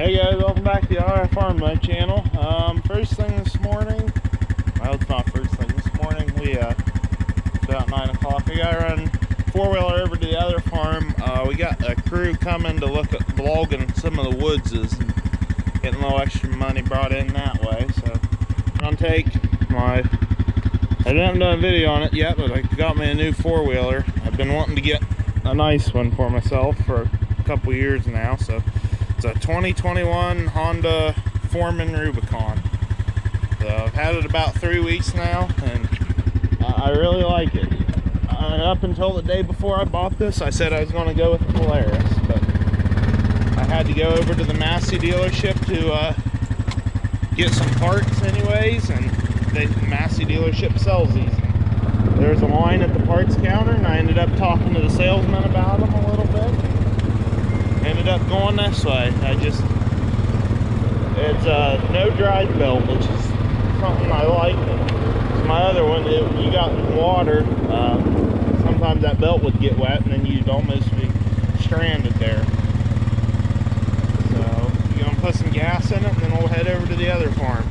Hey guys, welcome back to the RF Farmland channel. First thing this morning, well, it's not first thing this morning, it's about 9 o'clock. I gotta run four-wheeler over to the other farm. We got a crew coming to look at logging some of the woodses and getting a little extra money brought in that way. So I'm gonna take my, I haven't done a video on it yet, but I got me a new four-wheeler. I've been wanting to get a nice one for myself for a couple years now. So it's a 2021 Honda Rubicon. So I've had it about 3 weeks now, and I really like it. Up until the day before I bought this, I said I was going to go with the Polaris, but I had to go over to the Massey dealership to get some parts anyways, and the Massey dealership sells these. There's a line at the parts counter, and I ended up talking to the salesman about them a little bit. Ended up going this way. It's no drive belt, which is something I like. My other one, you got water, sometimes that belt would get wet and then you'd almost be stranded there. So you're gonna put some gas in it and then we'll head over to the other farm.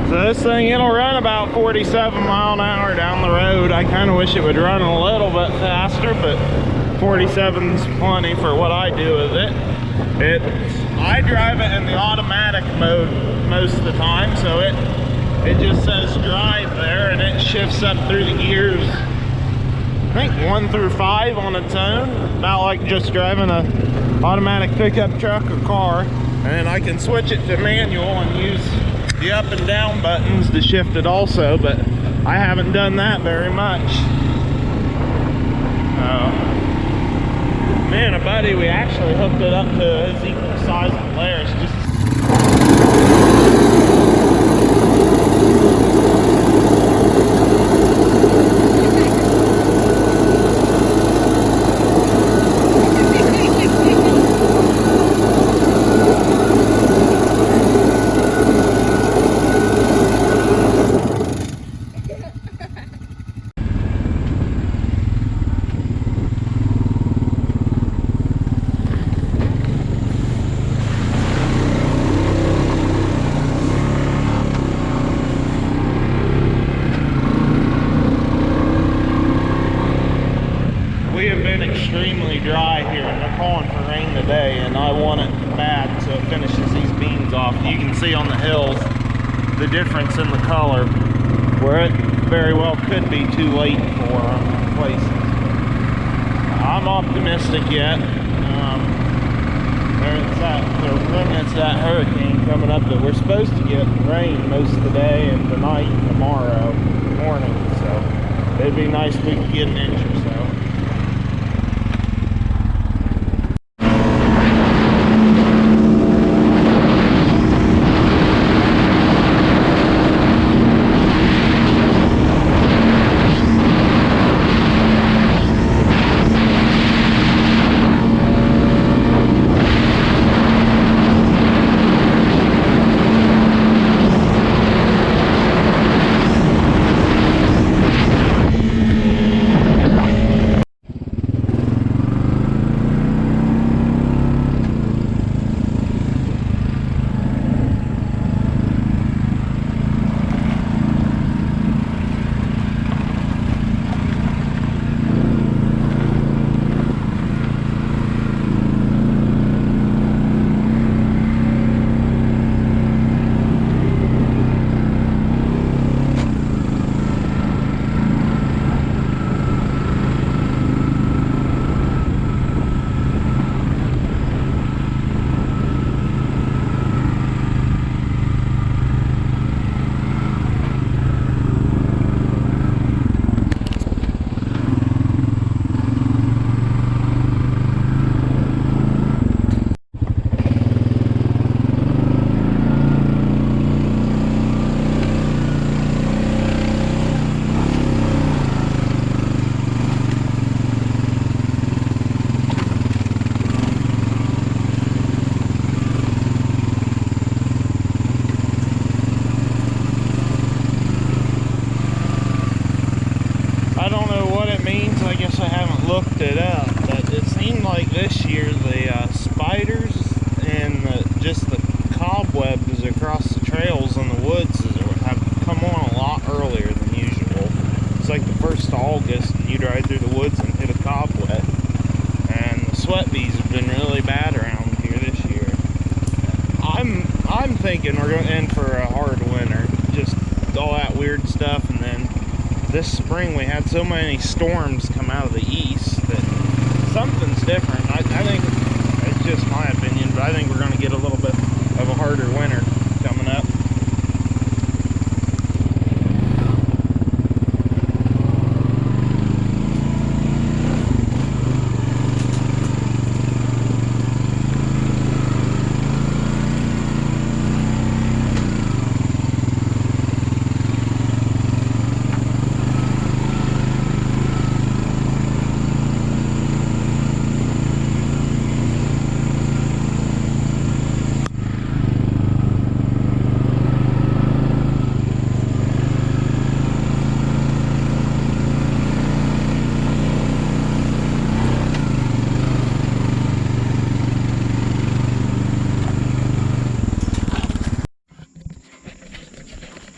So this thing, it'll run about 47 mile an hour down the road. I kind of wish it would run a little bit faster, but 47's plenty for what I do with it. I drive it in the automatic mode most of the time, so it just says drive there, and it shifts up through the gears, I think 1 through 5 on its own, about like just driving a automatic pickup truck or car. And then I can switch it to manual and use the up and down buttons to shift it also, but I haven't done that very much. Me and a buddy, we actually hooked it up to his equal size Polaris. Extremely dry here, and they're calling for rain today, and I want it bad so it finishes these beans off. You can see on the hills the difference in the color, where it very well could be too late for places. I'm optimistic yet. There's that hurricane coming up that we're supposed to get rain most of the day and tonight and tomorrow morning, so it'd be nice if we could get an inch or so. looked it up, but it's spiders and just the cobwebs across the trails in the woods have come on a lot earlier than usual. It's like the 1st of August and you'd ride through the woods and hit a cobweb. And the sweat bees have been really bad around here this year. I'm thinking we're going in for a hard winter. Just all that weird stuff, and then this spring we had so many storms come out of the east that something's different. I think it's just my opinion, but I think we're going to get a little bit of a harder winter coming up.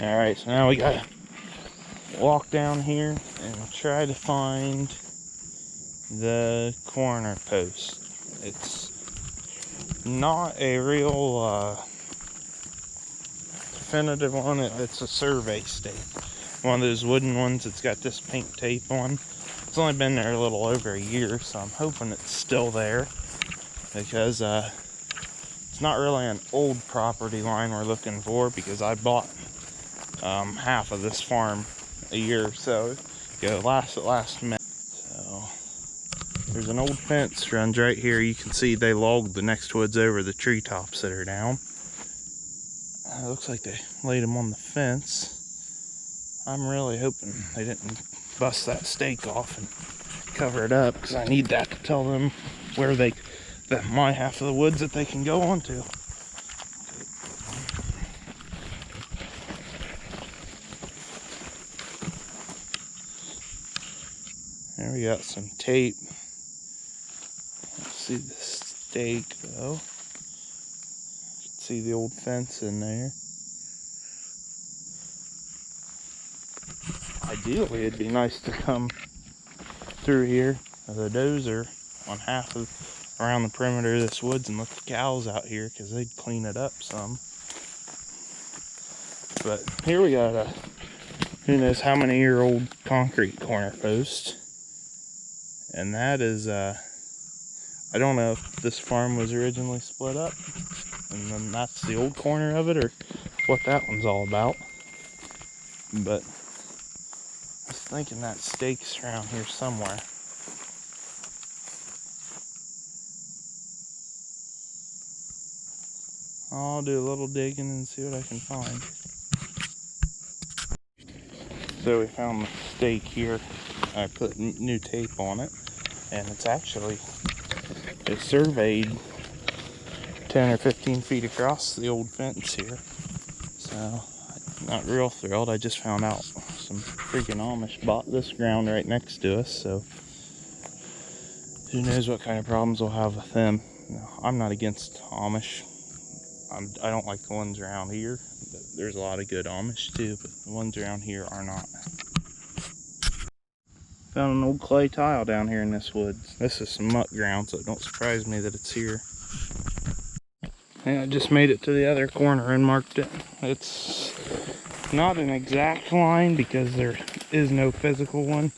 Alright, so now we gotta walk down here and try to find the corner post. It's not a real definitive one, it's a survey stake. One of those wooden ones that's got this pink tape on. It's only been there a little over a year, so I'm hoping it's still there, because it's not really an old property line we're looking for, because I bought half of this farm a year or so ago, last May. So there's an old fence runs right here. You can see they logged the next woods over the treetops that are down. It looks like they laid them on the fence. I'm really hoping they didn't bust that stake off and cover it up, because I need that to tell them where my half of the woods that they can go onto. There we got some tape. Let's see the stake though. You can see the old fence in there. Ideally, it'd be nice to come through here with a dozer on half of around the perimeter of this woods and let the cows out here, because they'd clean it up some. But here we got a who knows how many year old concrete corner post. And that is, I don't know if this farm was originally split up, and then that's the old corner of it, or what that one's all about. But I was thinking that stake's around here somewhere. I'll do a little digging and see what I can find. So we found the stake here. I put new tape on it, and it's surveyed 10 or 15 feet across the old fence here. So, not real thrilled. I just found out some freaking Amish bought this ground right next to us, so who knows what kind of problems we'll have with them. No, I'm not against Amish. I don't like the ones around here. There's a lot of good Amish too, but the ones around here are not. Found an old clay tile down here in this woods. This is some muck ground, so it don't surprise me that it's here. And I just made it to the other corner and marked it. It's not an exact line because there is no physical one.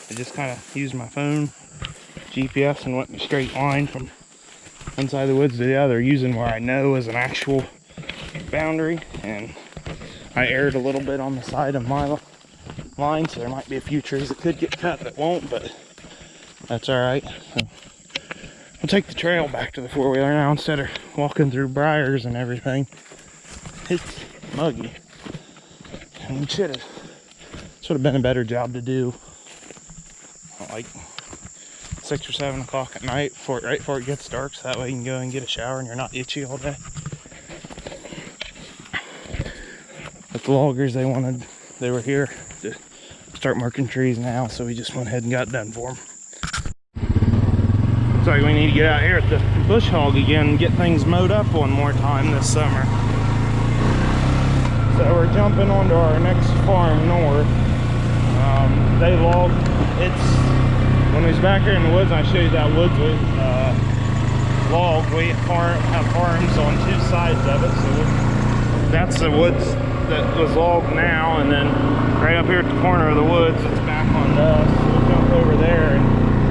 I just kind of used my phone GPS and went in a straight line from one side of the woods to the other, using where I know is an actual boundary. And I erred a little bit on the side of my line, so there might be a few trees that could get cut that won't, but that's all right. So we'll take the trail back to the four-wheeler now instead of walking through briars and everything. It's muggy. I mean, should have been a better job to do like 6 or 7 o'clock at night right before it gets dark, so that way you can go and get a shower and you're not itchy all day. But the loggers, they were here to start marking trees now, so we just went ahead and got done for them. like we need to get out here at the bush hog again and get things mowed up one more time this summer. So we're jumping onto our next farm north. They log, when we was back here in the woods, and I showed you that woods we log, we have farms on two sides of it. So that's the woods that was logged now, and then right up here at the corner of the woods, it's back on us. So we jump over there, and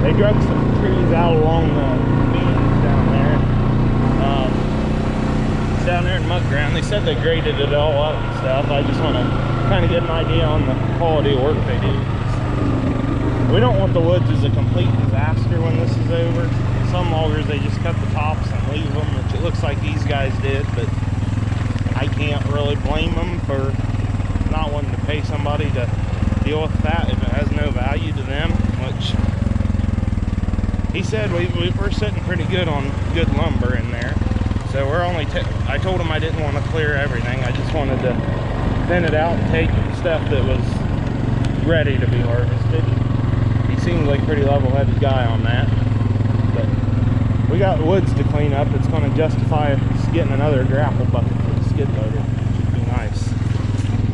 they drug some trees out along the beans down there. It's down there in muck ground. They said they graded it all up and stuff. I just want to kind of get an idea on the quality of work they do. We don't want the woods as a complete disaster when this is over. Some loggers, they just cut the tops and leave them, which it looks like these guys did, but I can't really blame them for not wanting to pay somebody to deal with that if it has no value to them, which he said we're sitting pretty good on good lumber in there. So we're only, I told him I didn't want to clear everything. I just wanted to thin it out and take stuff that was ready to be harvested. He seems like a pretty level-headed guy on that. But we got woods to clean up. It's going to justify us getting another grapple bucket for the skid loader, which would be nice.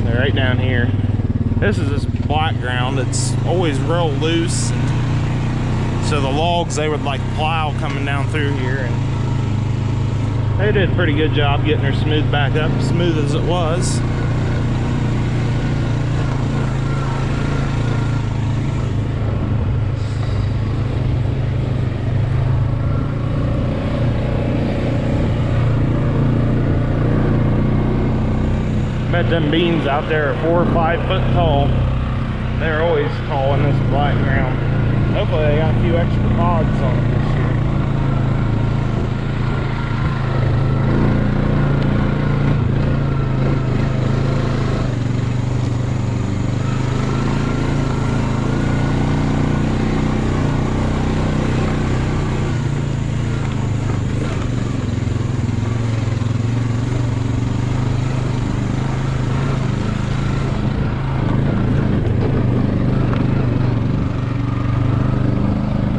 They're right down here. This is this black ground. It's always real loose. And so the logs, they would like plow coming down through here, and they did a pretty good job getting her smooth back up, smooth as it was. Bet them beans out there are 4 or 5 foot tall. They're always tall in this black ground. Hopefully they got a few extra pods on it this year.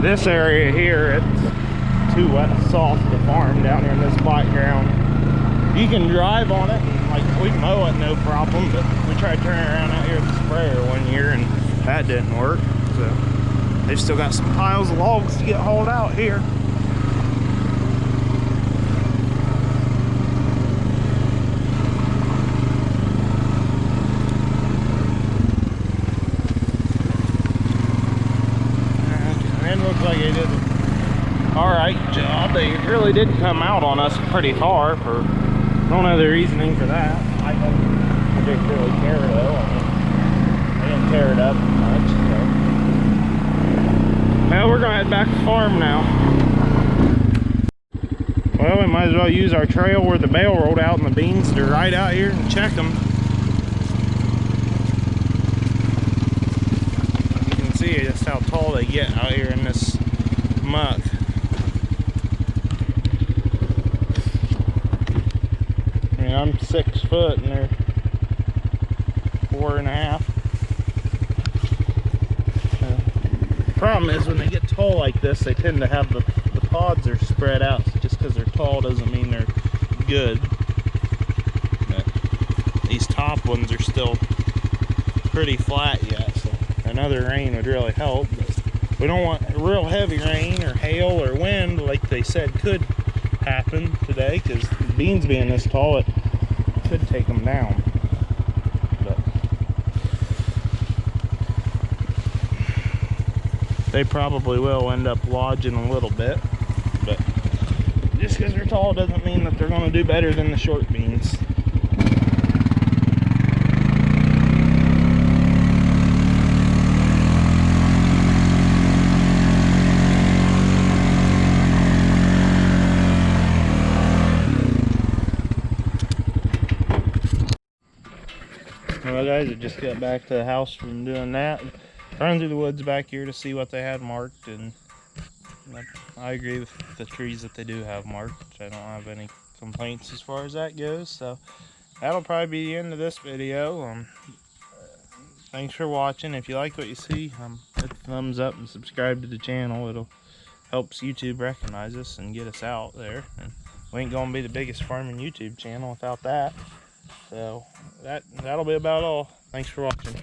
This area here, it's too wet and soft to farm down here in this black ground. You can drive on it and like we mow it no problem, but we tried turning around out here with the sprayer one year and that didn't work. So they've still got some piles of logs to get hauled out here. Like they did an alright job. They really did come out on us pretty far. For don't know the reasoning for that. I don't particularly care though. I mean, they didn't tear it up much. So. Well, we're gonna head back to the farm now. Well, we might as well use our trail where the bale rolled out and the beans to right out here and check them. You can see just how tall they get out here in this muck. I mean, I'm 6 foot and they're 4.5. Problem is when they get tall like this, they tend to have the pods are spread out. So just because they're tall doesn't mean they're good. But these top ones are still pretty flat yet, so another rain would really help. But we don't want real heavy rain or hail or wind like they said could happen today, because the beans being this tall, it could take them down. But they probably will end up lodging a little bit, but just because they're tall doesn't mean that they're going to do better than the short beans. Well guys, I just got back to the house from doing that. Run through the woods back here to see what they had marked, and I agree with the trees that they do have marked. I don't have any complaints as far as that goes. So that'll probably be the end of this video. Thanks for watching. If you like what you see, hit the thumbs up and subscribe to the channel. It'll helps YouTube recognize us and get us out there. And we ain't gonna be the biggest farming YouTube channel without that. So that'll be about all. Thanks for watching.